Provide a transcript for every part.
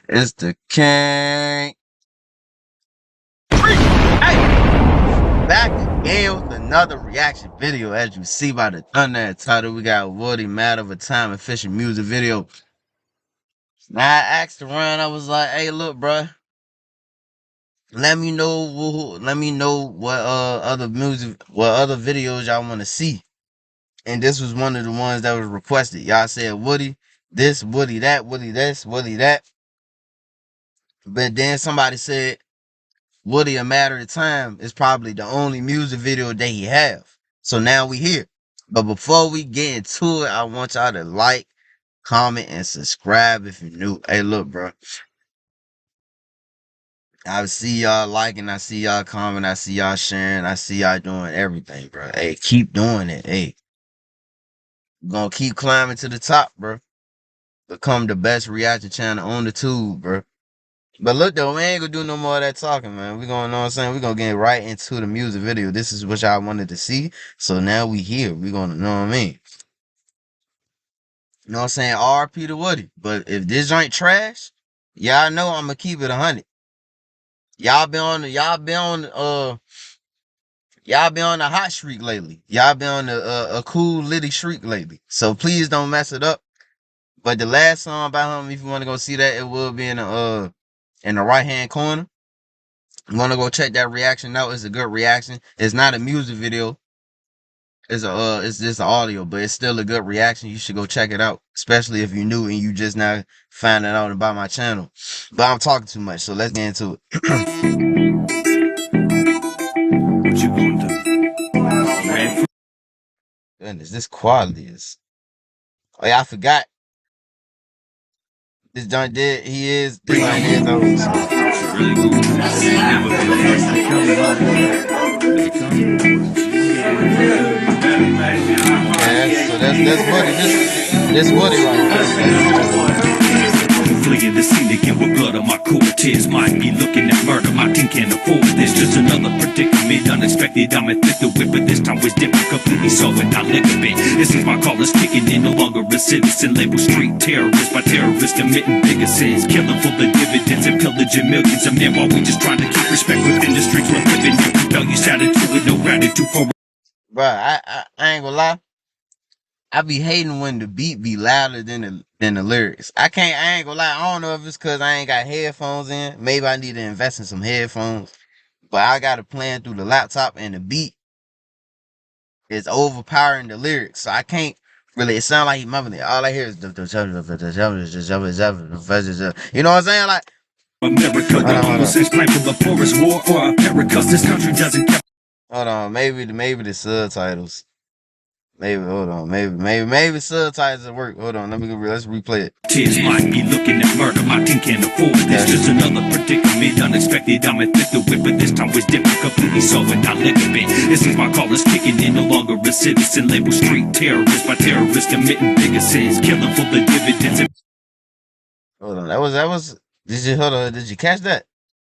It's the king. Hey, back again with another reaction video. As you see by the thumbnail title, we got Woodie Matter of a Time and Fishing music video. Now I asked around, I was like, "Hey, look, bro, let me know what other videos y'all want to see." And this was one of the ones that was requested. Y'all said Woodie this, Woodie that, Woodie this, Woodie that. But then somebody said Woodie A Matter of Time is probably the only music video that he have. So now we here. But before we get into it, I want y'all to like, comment, and subscribe if you're new. Hey, look, bro. I see y'all liking, I see y'all commenting, I see y'all sharing, I see y'all doing everything, bro. Hey, keep doing it. Hey, we're gonna keep climbing to the top, bro. Become the best reaction channel on the tube, bro. But look though, we ain't gonna do no more of that talking, man. We gonna know what I'm saying. We gonna get right into the music video. This is what y'all wanted to see. So now we here. We gonna know what I mean. You know what I'm saying? RP to Woodie. But if this joint trash, y'all know I'm gonna keep it 100. Y'all been on the hot streak lately. Y'all been on a cool litty streak lately. So please don't mess it up. But the last song by him, if you want to go see that, it will be in the right hand corner. I'm gonna go check that reaction out. It's a good reaction. It's not a music video. It's just audio, but it's still a good reaction. You should go check it out, especially if you're new and you just now finding out about my channel. But I'm talking too much, so let's get into it. What you gonna do? Goodness, this quality is. Oh yeah, I forgot. This joint did. He is. This joint is old. So. Yeah, so that's Woodie. This Woodie right here. Fleeing the scene again with blood on my cortez. Might be looking at murder, my team can't afford this. Just another predicament, unexpected. I'm at the whip, but this time was different. Completely so and not ligament. This is my call is kicking in, no longer a citizen. Label street terrorist by terrorists committing bigger sins. Killing for the dividends and pillaging millions of men while we just trying to keep respect within the streets we're living. You compel you attitude with no gratitude for. Bruh, I ain't gonna lie. I be hating when the beat be louder than the lyrics. I ain't gonna lie. I don't know if it's cause I ain't got headphones in. Maybe I need to invest in some headphones. But I got it playing through the laptop and the beat is overpowering the lyrics. So I can't really, it sound like he mumbling. All I hear is you know what I'm saying? Like America, the Uncle Sam's plan for the forest war or America. This country doesn't care. Hold on, maybe the subtitles. Maybe hold on, maybe subtitles at work. Hold on, let's replay it. Tears might be looking at murder, my team can't afford this. Just another predicament, unexpected. I'm at the whip, but this time was different, completely so and not ligament. This is my call is kicking in, no longer a citizen. Label street terrorist by terrorists committing bigger sins, killing for the dividends. Hold on, that was. Did you catch that?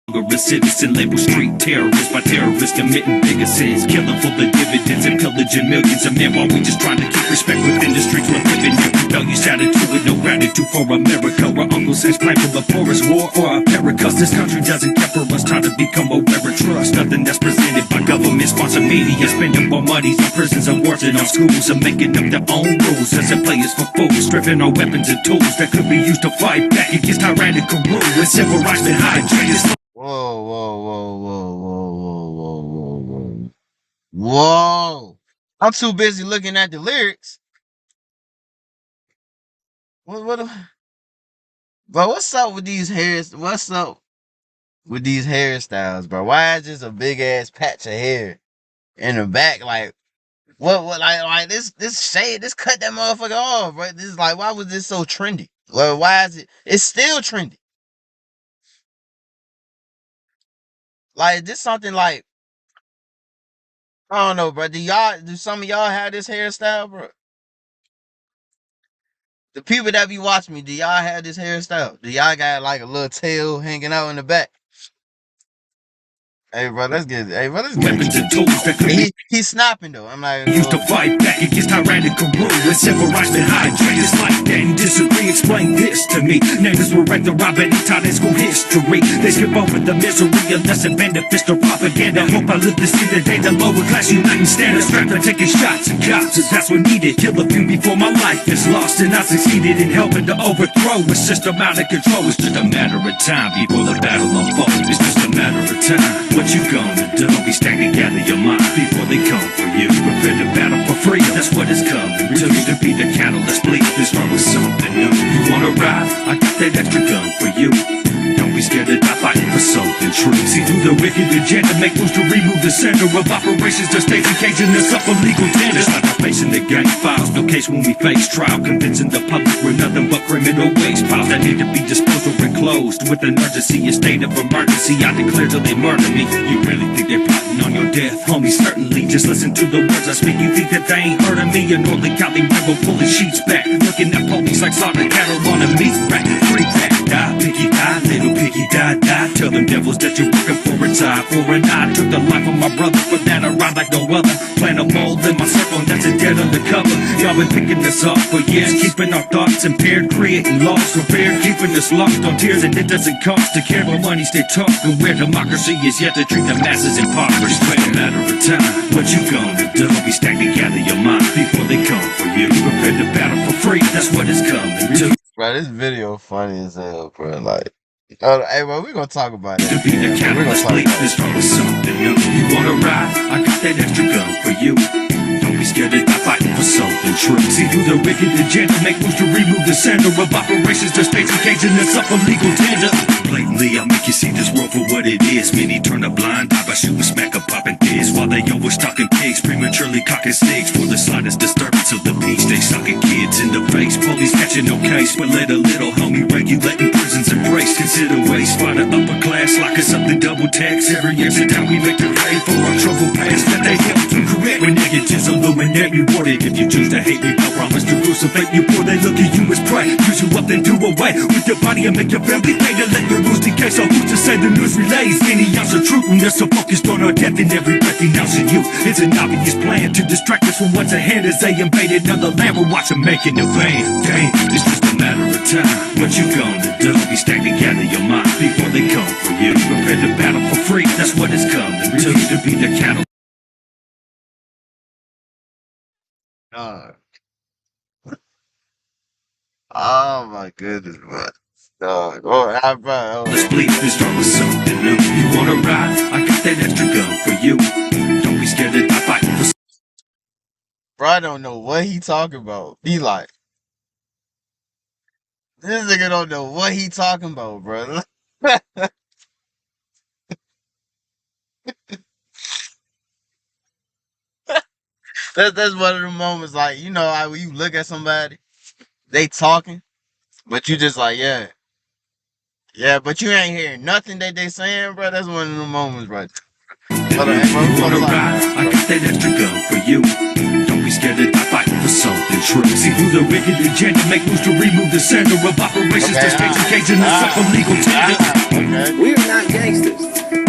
A citizen label street terrorist by terrorists committing bigger sins, killing for the dividends and pillaging millions of men while we just trying to keep respect within the streets we're living. You compel you attitude with no gratitude for America. Where Uncle Sam's plan for the forest war or America. This country doesn't care for us, trying to become aware of trust. Nothing that's presented by government-sponsored media, spending more money on prisons and wars and on schools, and making up their own rules as it players for fools, stripping our weapons and tools that could be used to fight back against tyrannical rule and civil rights been hydrated. Whoa. I'm too busy looking at the lyrics. But what's up with these hairs? What's up with these hairstyles, bro? Why is just a big ass patch of hair in the back? Like, what, like this shade, this cut that motherfucker off, bro. This is like, why was this so trendy? Well, why is it? It's still trendy. Like, this something like, I don't know, bro. Do some of y'all have this hairstyle, bro? The people that be watching me, do y'all have this hairstyle? Do y'all got like a little tail hanging out in the back? Hey, bro, let's get. Hey, bro, let's get. Weapons and tools that could be He's snapping though. I'm like, used to fight back against tyrannical rule. And civil rights been hydrated like that and disagree. Explain this to me. Neighbors were right the robbery taught in school history. They skip over the misery unless it benefits the propaganda. Hope I live to see the day the lower class uniting stand. Strapped to taking shots and cops. That's what needed. Kill a few before my life is lost. And I succeeded in helping to overthrow a system out of control. It's just a matter of time before the battle unfolds. It's just a matter of time. What you gonna do? Don't be stagnant, gather your mind before they come for you. Prepare to battle for freedom, that's what it's coming to. To be the catalyst, bleed this wrong with something new. You wanna ride? I got that extra gun for you. Don't be scared to die fighting for something true. See through the wicked agenda, make moves to remove the center of operations. The state's engaging us up for legal tender. It's like I'm facing the gang files, no case when we face trial. Convincing the public we're nothing but criminal waste piles that need to be disposed of and closed. With an urgency, a state of emergency, I declare till they murder me. You really think they're plotting on your death? Homie, certainly. Just listen to the words I speak. You think that they ain't heard of me? A Northern Cali rebel pulling sheets back, looking at police like slaughtered cattle on a meat rack. Free back, die, piggy, die, little piggy, die, die. Tell them devils that you're working for a tie, for an eye. Took the life of my brother, for that I ride like no other. Plant a mold in my circle, that's a dead undercover. Y'all been picking this up for years, keeping our thoughts impaired, creating laws prepared, keeping us lost on tears, and it doesn't cost to care. But money stay talking, where democracy is yet to treat the masses impoverished. It's a matter of time. What you gonna do? Don't be stagnant, gather your mind before they come for you. Prepare to battle for free, that's what it's coming to. bro, this video funny as hell, bro. Like, hey, bro, we gonna talk about that. To be the catalyst, bleed this wrong with something new. You wanna ride? I got that extra gun for you. Don't be scared to die fighting for something true. See through the wicked agenda, make moves to remove the center of operations. The state's engaging us up for legal tender. Blatantly, I'll make you see this world for what it is. Many turn a blind eye by shooting smack up popping this, while they always talking pigs, prematurely cocking sticks for the slightest disturbance of the peace. They sucking kids in the face, police catching no case, but let a little homie regulating prisons embrace. Consider waste by the upper class, like it's something double tax. Every extra time we make them pay for our trouble past that they help to correct. When negatives illuminate rewarded. If you choose to hate me, I promise to crucify you. Before they look at you as prey, use you up then do away with your body and make your family pay to let your rules decay. So who's to say the news relays any ounce of truth when they're so focused on our death and every breath denouncing you? It's an obvious plan to distract us from what's ahead as they invade another land. We're watching making it vain. Dang, it's just a matter of time. What you gonna do? Be stagnant, gather your mind before they come for you. Prepare to battle for free, that's what it's coming to be the cattle. Oh my goodness, bro. Dog. Bro. Let's bleed this wrong with something new. You wanna ride? I got that extra gun for you. Don't be scared to die fighting for. Bro, I don't know what he talking about. He like, this nigga don't know what he talking about, bro. That's one of the moments, like, you know how when you look at somebody, they talking, but you just like, yeah. Yeah, but you ain't hearing nothing that they saying, bro. That's one of the moments right there. Hold on, hey, bro. You wanna ride? I got that extra gun for you. Don't be scared to die fighting for something true. See through the wicked agenda, make moves to remove the center of operations. The state's engaging us up for legal tender. We are not gangsters.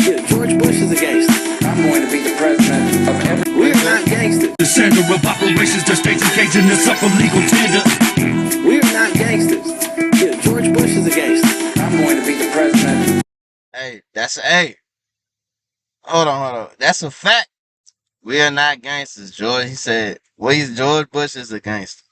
Yeah, George Bush is a gangster. I'm going to be the president of every. We are not gangsters. The center of operations, the state's engaging us up for legal tender. We are not gangsters. Yeah, George Bush is a gangster. I'm going to be the president. Hey, hey. Hold on. That's a fact. We are not gangsters, George. He said, George Bush is a gangster.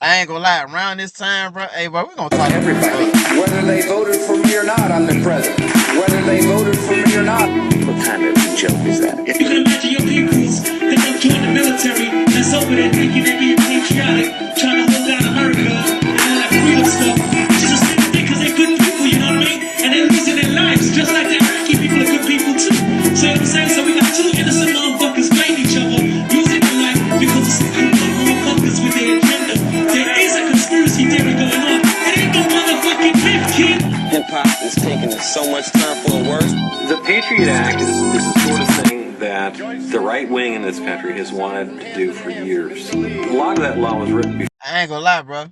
I ain't gonna lie, around this time, bro, hey, bro, we're gonna talk everybody. Whether they voted for me or not, I'm the president. Whether they voted for me or not. What kind of joke is that? You can imagine your peoples that don't join the military that's over there thinking they're being patriotic, trying to hold down America and all that freedom stuff. It's just the same thing because they're good people, you know what I mean? And they're losing their lives just like the Iraqi people are good people too. So you know what I'm saying? So we got two innocent motherfuckers fighting each other, losing their life because of some motherfuckers with their agenda. There is a conspiracy theory going on. It ain't no motherfucking myth, kid. Hip-hop is taking so much time for the worse. The Patriot Act is the sort of thing that the right wing in this country has wanted to do for years. A lot of that law was written before. I ain't gonna lie, bro.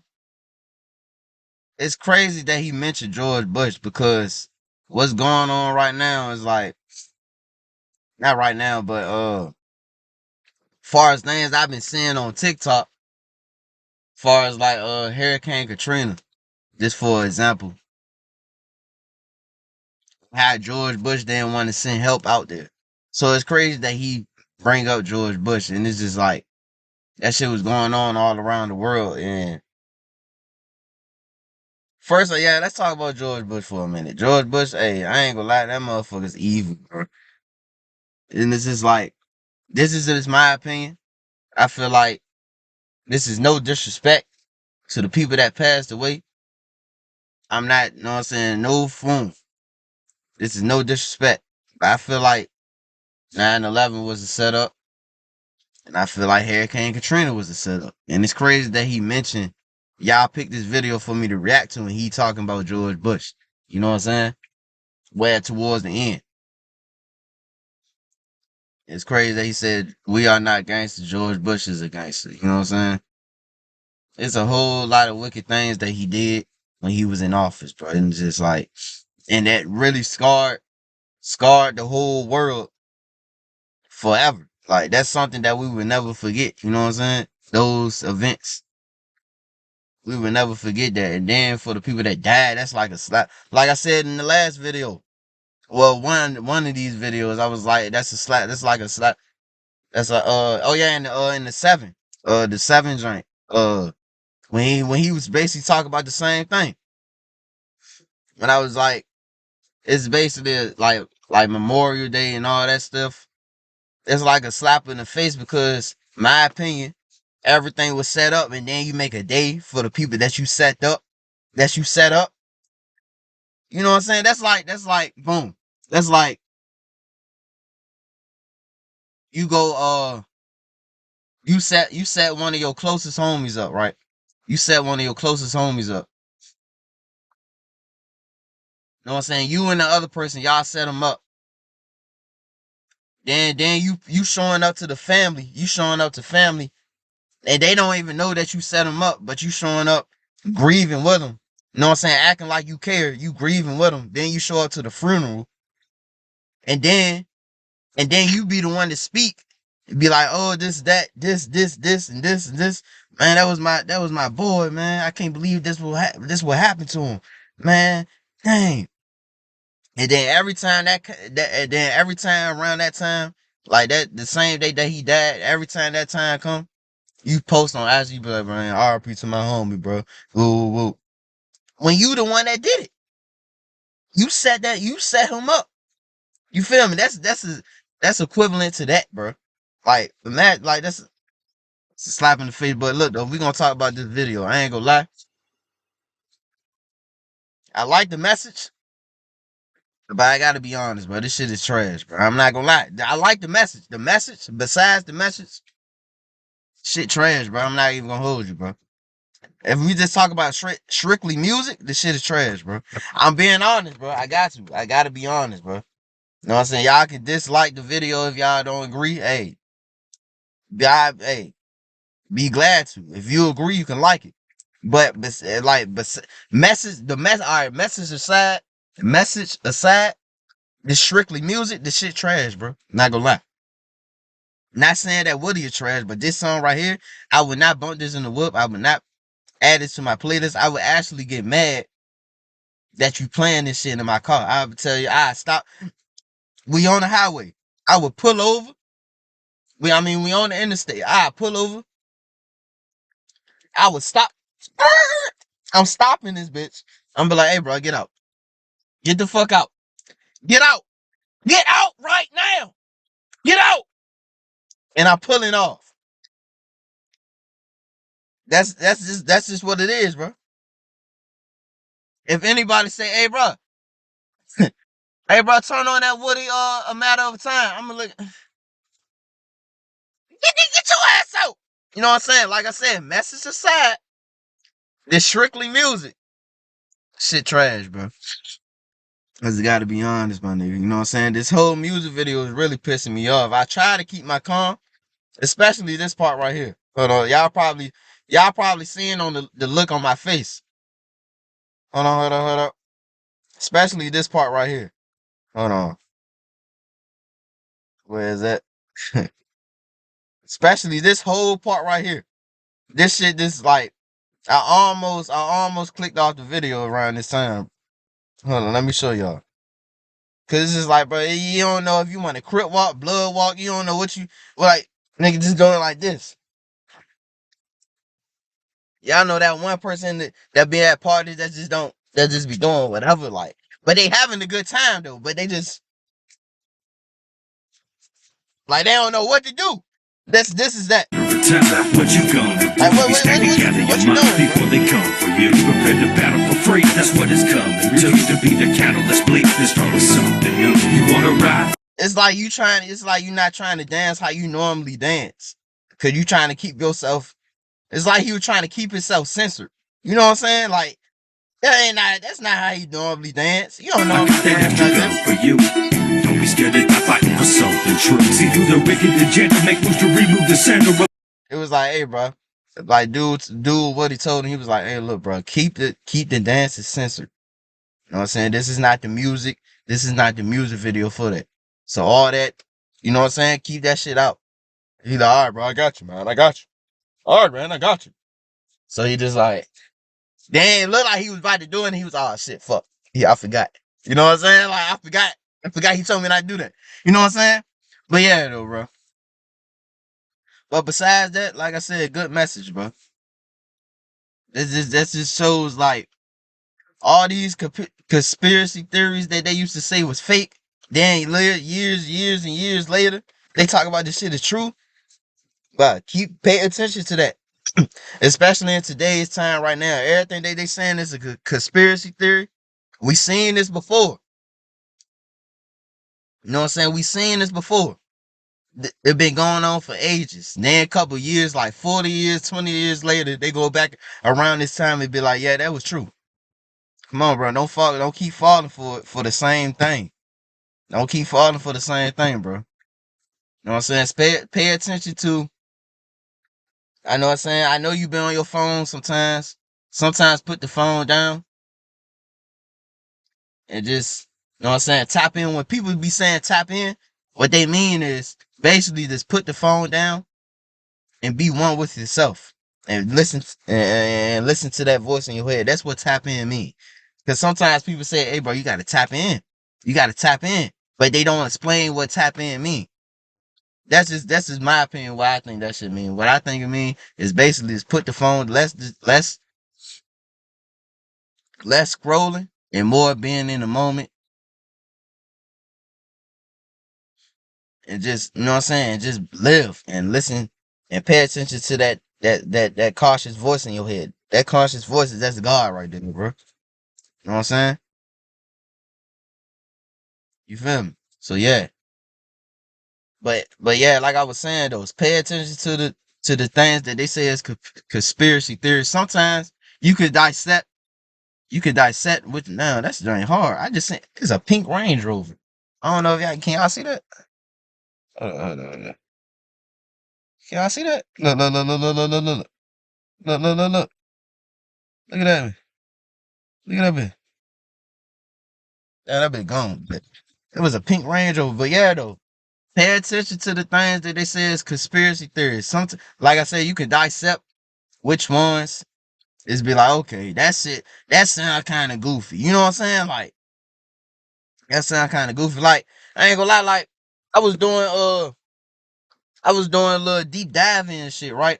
It's crazy that he mentioned George Bush because what's going on right now is like not right now, but far as things I've been seeing on TikTok, far as like Hurricane Katrina, just for example, how George Bush didn't want to send help out there. So it's crazy that he bring up George Bush, and it's just like that shit was going on all around the world. And first, yeah, let's talk about George Bush for a minute. George Bush, hey, I ain't gonna lie, that motherfucker's evil, bro. And this is like, this is just my opinion. I feel like this is no disrespect to the people that passed away. I'm not, you know what I'm saying, no form. This is no disrespect. But I feel like 9/11 was a setup. And I feel like Hurricane Katrina was a setup. And it's crazy that he mentioned, y'all picked this video for me to react to, and he talking about George Bush. You know what I'm saying? Where towards the end. It's crazy that he said, we are not gangsters. George Bush is a gangster. You know what I'm saying? It's a whole lot of wicked things that he did when he was in office, bro. And it's just like, and that really scarred the whole world forever. Like, that's something that we would never forget. You know what I'm saying? Those events. We would never forget that. And then for the people that died, that's like a slap. Like I said in the last video. Well, one of these videos, I was like, that's a slap. That's like a slap. That's a oh yeah, in the seven. The seven joint. When he was basically talking about the same thing. And I was like, it's basically like Memorial Day and all that stuff. It's like a slap in the face because, my opinion, everything was set up, and then you make a day for the people that you set up. That you set up. You know what I'm saying? That's like boom. That's like you go you set one of your closest homies up, right? You set one of your closest homies up. You know what I'm saying? You and the other person, y'all set them up. Then you showing up to the family. You showing up to family, and they don't even know that you set them up, but you showing up grieving with them. You know what I'm saying? Acting like you care. You grieving with them. Then you show up to the funeral, and then you be the one to speak and be like, oh, this, and this. Man, that was my boy, man. I can't believe this will happen to him. Man, dang. And then every time and then every time around that time, like that, the same day that he died, every time that time come, you post on IG, you be like, man, RP to my homie, bro. Woo, woo, woo. When you the one that did it, you set him up. You feel me? That's equivalent to that, bro. Like, imagine, like it's a slap in the face. But look, though, we gonna talk about this video. I ain't gonna lie. I like the message, but I gotta be honest, bro. This shit is trash, bro. I'm not gonna lie. I like the message. The message, besides the message, shit trash, bro. I'm not even gonna hold you, bro. If we just talk about strictly music, this shit is trash, bro. I'm being honest, bro. I got to. I gotta be honest, bro. You know what I'm saying? Y'all can dislike the video if y'all don't agree. Hey, hey, be glad to. If you agree, you can like it. But all right, message aside, this strictly music, this shit trash, bro. Not gonna lie. Not saying that Woodie is trash, but this song right here, I would not bump this in the whoop. I would not add it to my playlist. I would actually get mad that you playing this shit in my car. I would tell you, I stop. We on the highway. I would pull over. We on the interstate. I pull over. I would stop. I'm stopping this bitch. I'm be like, hey, bro, get out. Get the fuck out. Get out. Get out right now. Get out. And I'm pulling off. That's just what it is, bro. If anybody say, hey, bro, hey, bro, turn on that Woody a matter of time, I'm gonna look. Get your ass out. You know what I'm saying? Like I said, message aside, this strictly music. Shit trash, bro. Cause gotta be honest, my nigga. You know what I'm saying? This whole music video is really pissing me off. I try to keep my calm, especially this part right here. Hold on, y'all probably seeing on the look on my face. Hold on. Especially this part right here. Hold on. Where is that? Especially this whole part right here. This shit, this like I almost clicked off the video around this time. Hold on, let me show y'all. Cause it's just like, bro, you don't know if you want to crip walk, blood walk. You don't know what you like. Nigga just going like this. Y'all know that one person that be at parties that just be doing whatever like. But they having a good time though. But they just like they don't know what to do. This is that. What you gonna do? Like Be stacked together what your you mind doing, before bro? they come for you. Prepare to battle for free. That's what it's coming to. To be the catalyst, bleak. Let's start with something new. You wanna ride? It's like it's like you not trying to dance how you normally dance. Cause you trying to keep yourself. It's like he was trying to keep himself censored. You know what I'm saying? Like that's not how you normally dance. You don't I normally got that dance extra like gun this. for you. Don't be scared to die fighting for something true. See through the wicked agenda, make moves to remove the center. It was like, hey, bro. Like, dude, what he told him, he was like, hey, look, bro, keep the dances censored. You know what I'm saying? This is not the music. This is not the music video for that. So all that, you know what I'm saying? Keep that shit out. He like, all right, bro, I got you, man. I got you. All right, man, I got you. So he just like, dang, looked like he was about to do it, and he was, oh shit, fuck. Yeah, I forgot. You know what I'm saying? Like, I forgot he told me not to do that. You know what I'm saying? But yeah, though, bro. But besides that, like I said, good message, bro. That just shows like all these conspiracy theories that they used to say was fake. Then years and years later, they talk about this shit is true. But pay attention to that, especially in today's time right now. Everything they saying is a conspiracy theory. We seen this before. You know what I'm saying? We seen this before. It been going on for ages. Then a couple years, like 40 years, 20 years later, they go back around this time and be like, yeah, that was true. Come on, bro. Don't keep falling for the same thing. Don't keep falling for the same thing, bro. You know what I'm saying? Pay attention to. I know what I'm saying. I know you've been on your phone sometimes. Sometimes put the phone down and just, you know what I'm saying, tap in. When people be saying tap in, what they mean is basically just put the phone down and be one with yourself and listen to that voice in your head. That's what tap in mean. Because sometimes people say, hey, bro, you got to tap in. You got to tap in. But they don't explain what tap in mean. That's just my opinion. What I think that should mean. What I think it mean is basically just put the phone less scrolling and more being in the moment and just, you know what I'm saying, just live and listen and pay attention to that cautious voice in your head. That cautious voice that's God right there, bro. You know what I'm saying? You feel me? So yeah. But yeah, like I was saying though, pay attention to the things that they say is conspiracy theories. Sometimes you could dissect with no, that's dang hard. I just said it's a pink Range Rover. I don't know if y'all can y'all see that? Hold on. Can y'all see that? Look. Look at that. Look at that bit. Yeah, that bit gone. But it was a pink Range Rover. But yeah though. Pay attention to the things that they say is conspiracy theories. Sometimes, like I said, you can dissect which ones is be like, okay, that sound kind of goofy. You know what I'm saying? Like, that sound kind of goofy. Like, I ain't gonna lie, like, I was doing a little deep diving and shit, right?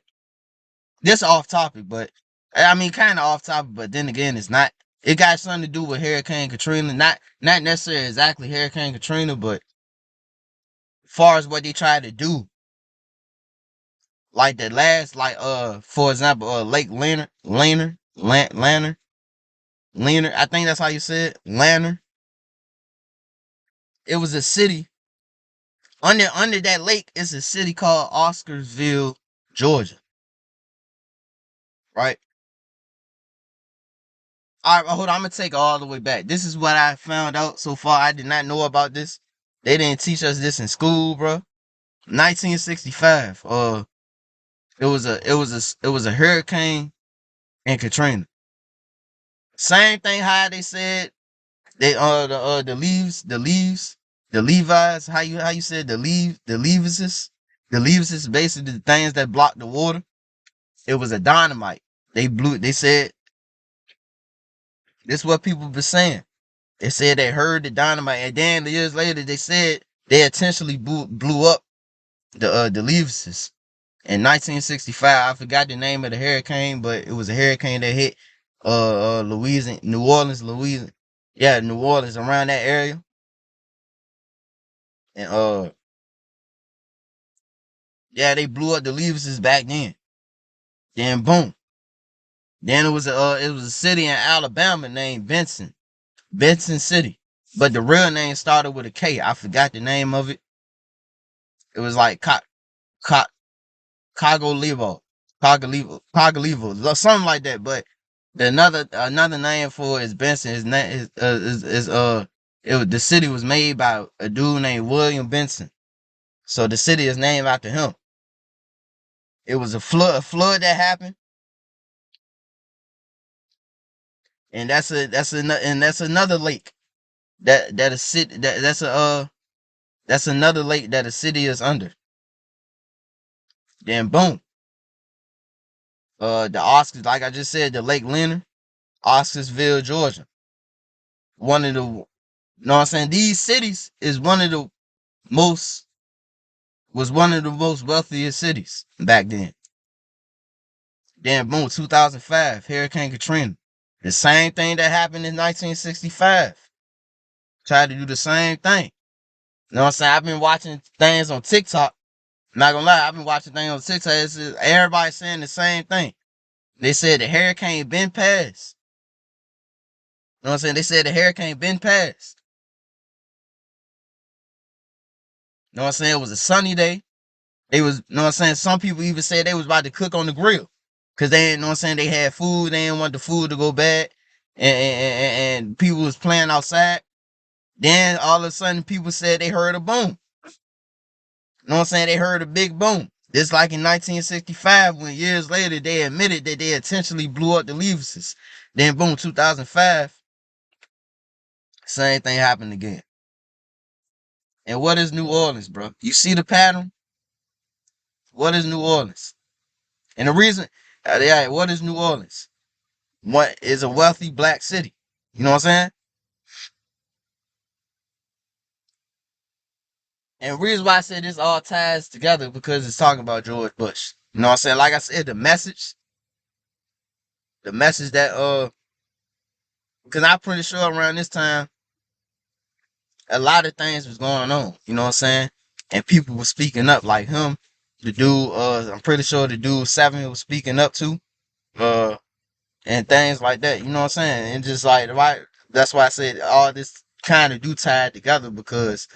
This off topic, but I mean kinda off topic, but then again it's not. It got something to do with Hurricane Katrina. Not necessarily exactly Hurricane Katrina, but far as what they tried to do. Like the last, like for example, Lake Lanner. I think that's how you say it. Lanner. It was a city under that lake. It's a city called Oscarsville, Georgia. Right. All right, hold on. I'm gonna take it all the way back. This is what I found out so far. I did not know about this. They didn't teach us this in school, bro. 1965. It was a hurricane in Katrina. Same thing how they said they the leaves the Levi's, how you said the Levi's, basically the things that block the water. It was a dynamite. They said this is what people been saying. They said they heard the dynamite, and then the years later they said they intentionally blew up the Levi's in 1965. I forgot the name of the hurricane, but it was a hurricane that hit Louisiana, New Orleans, Louisiana. Yeah, New Orleans, around that area. And yeah, they blew up the Levi's back then. Then boom. Then it was a city in Alabama named Benson City. But the real name started with a K. I forgot the name of it. It was like Co- Cogolivo, Cogolivo, something like that. But another name for it is Benson. His name the city was made by a dude named William Benson. So the city is named after him. It was a flood that happened, and that's another lake that a city that's another lake that a city is under. Then boom, the Oscars, like I just said, the Lake Leonard, Oscarsville, Georgia, one of the, you know what I'm saying? These cities is most one of the most wealthiest cities back then. Then boom, 2005, Hurricane Katrina. The same thing that happened in 1965. Tried to do the same thing. You know what I'm saying? I've been watching things on TikTok. Not gonna lie, I've been watching things on TikTok. Everybody saying the same thing. They said the hurricane been passed. You know what I'm saying? They said the hurricane been passed. You know what I'm saying? It was a sunny day. They was, you know what I'm saying? Some people even said they was about to cook on the grill. Cause they, you know what I'm saying, they had food, they didn't want the food to go bad. And people was playing outside. Then all of a sudden people said they heard a boom. You know what I'm saying? They heard a big boom. Just like in 1965, when years later they admitted that they intentionally blew up the Levi's. Then boom, 2005, same thing happened again. And what is New Orleans, bro? You see the pattern? What is New Orleans? And the reason, yeah, what is New Orleans? What is a wealthy black city? You know what I'm saying? And the reason why I said this all ties together because it's talking about George Bush. You know what I'm saying? Like I said, the message that because I'm pretty sure around this time a lot of things was going on. You know what I'm saying? And people were speaking up, like him, the dude. I'm pretty sure the dude Seven was speaking up too. Uh, and things like that. You know what I'm saying? And just like right, that's why I said all this kind of do tie together because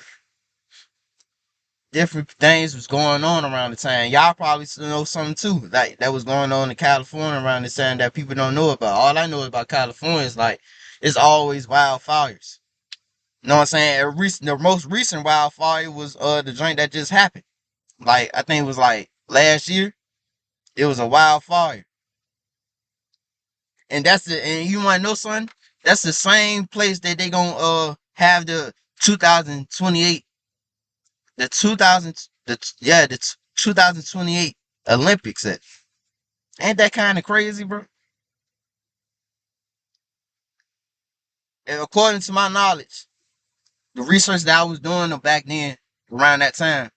different things was going on around the time. Y'all probably still know something too, like that was going on in California around this time that people don't know about. All I know about California is like it's always wildfires. You know what I'm saying? The most recent wildfire was the joint that just happened. Like I think it was like last year. It was a wildfire, and and you want to know something? That's the same place that they gonna have the 2028 the 2000 the 2028 Olympics at. Ain't that kind of crazy, bro? And according to my knowledge, the research that I was doing back then around that time,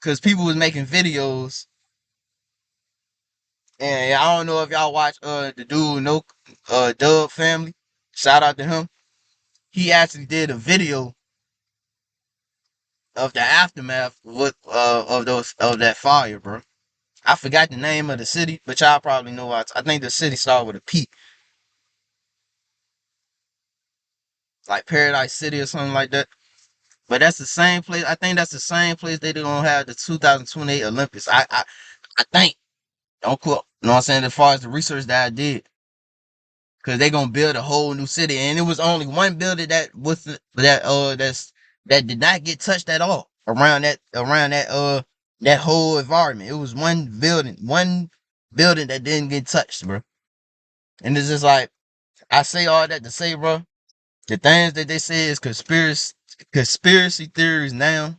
because people was making videos, and I don't know if y'all watch the dude no Dub Family. Shout out to him. He actually did a video of the aftermath of that fire, bro. I forgot the name of the city, but y'all probably know. I think the city started with a P, like Paradise City or something like that. But that's the same place. I think that's the same place they're gonna have the 2028 Olympics. I think. Don't quote. You know what I'm saying? As far as the research that I did, because they're gonna build a whole new city, and it was only one building that did not get touched at all around that whole environment. It was one building that didn't get touched, bro. And it's just like I say all that to say, bro. The things that they say is conspiracy theories now,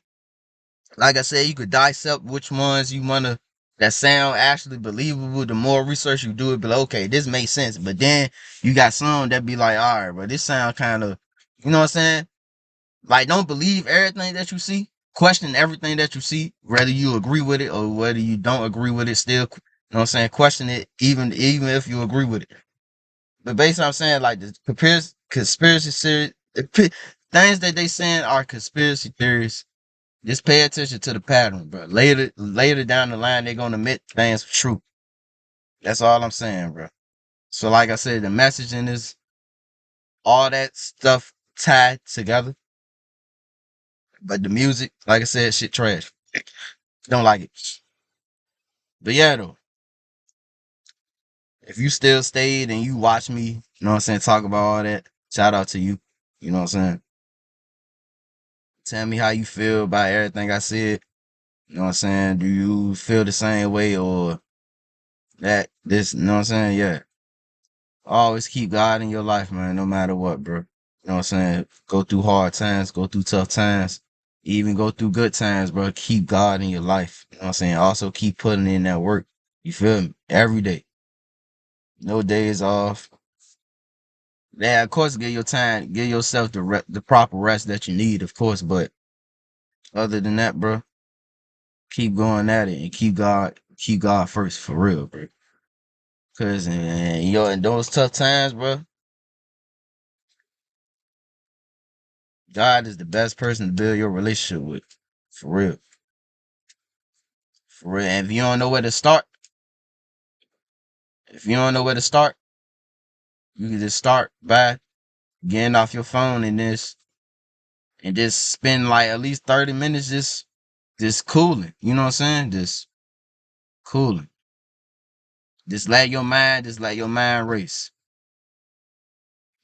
like I said, you could dissect which ones you wanna that sound actually believable. The more research you do, it be like, okay, this makes sense. But then you got some that be like, all right, bro, this sound kind of, you know what I'm saying? Like, don't believe everything that you see. Question everything that you see, whether you agree with it or whether you don't agree with it. Still, you know what I'm saying? Question it, even if you agree with it. But basically, I'm saying like the conspiracy theory, things that they saying are conspiracy theories. Just pay attention to the pattern, bro. Later down the line, they're gonna admit things for true. That's all I'm saying, bro. So, like I said, the messaging is all that stuff tied together. But the music, like I said, shit trash. Don't like it. But yeah, though, if you still stayed and you watch me, you know what I'm saying, talk about all that, shout out to you. You know what I'm saying? Tell me how you feel about everything I said. You know what I'm saying? Do you feel the same way or you know what I'm saying? Yeah. Always keep God in your life, man, no matter what, bro. You know what I'm saying? Go through hard times, go through tough times, even go through good times, bro. Keep God in your life. You know what I'm saying? Also keep putting in that work. You feel me? Every day. No days off. Yeah, of course, give yourself the proper rest that you need, of course, but other than that, bro, keep going at it and keep God first for real, bro. Cause in those tough times, bro, God is the best person to build your relationship with. For real. For real. And if you don't know where to start, you can just start by getting off your phone and just spend like at least 30 minutes just cooling. You know what I'm saying? Just cooling. Just let your mind race.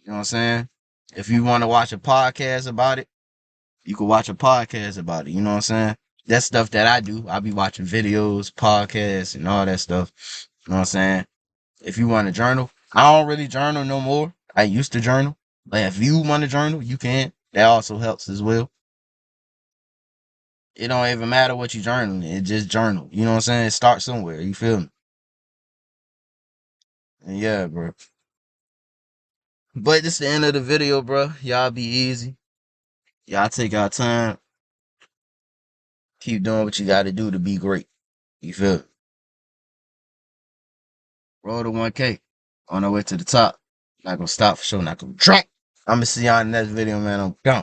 You know what I'm saying? If you want to watch a podcast about it, you can watch a podcast about it. You know what I'm saying? That's stuff that I do. I be watching videos, podcasts, and all that stuff. You know what I'm saying? If you want to journal, I don't really journal no more. I used to journal. But if you want to journal, you can. That also helps as well. It don't even matter what you journal. It just journal. You know what I'm saying? Start somewhere. You feel me? And yeah, bro. But this is the end of the video, bro. Y'all be easy. Y'all take our time. Keep doing what you got to do to be great. You feel me? Roll to 1K. On our way to the top. Not gonna stop for sure. Not gonna drop. I'm gonna see y'all in the next video, man. I'm gone.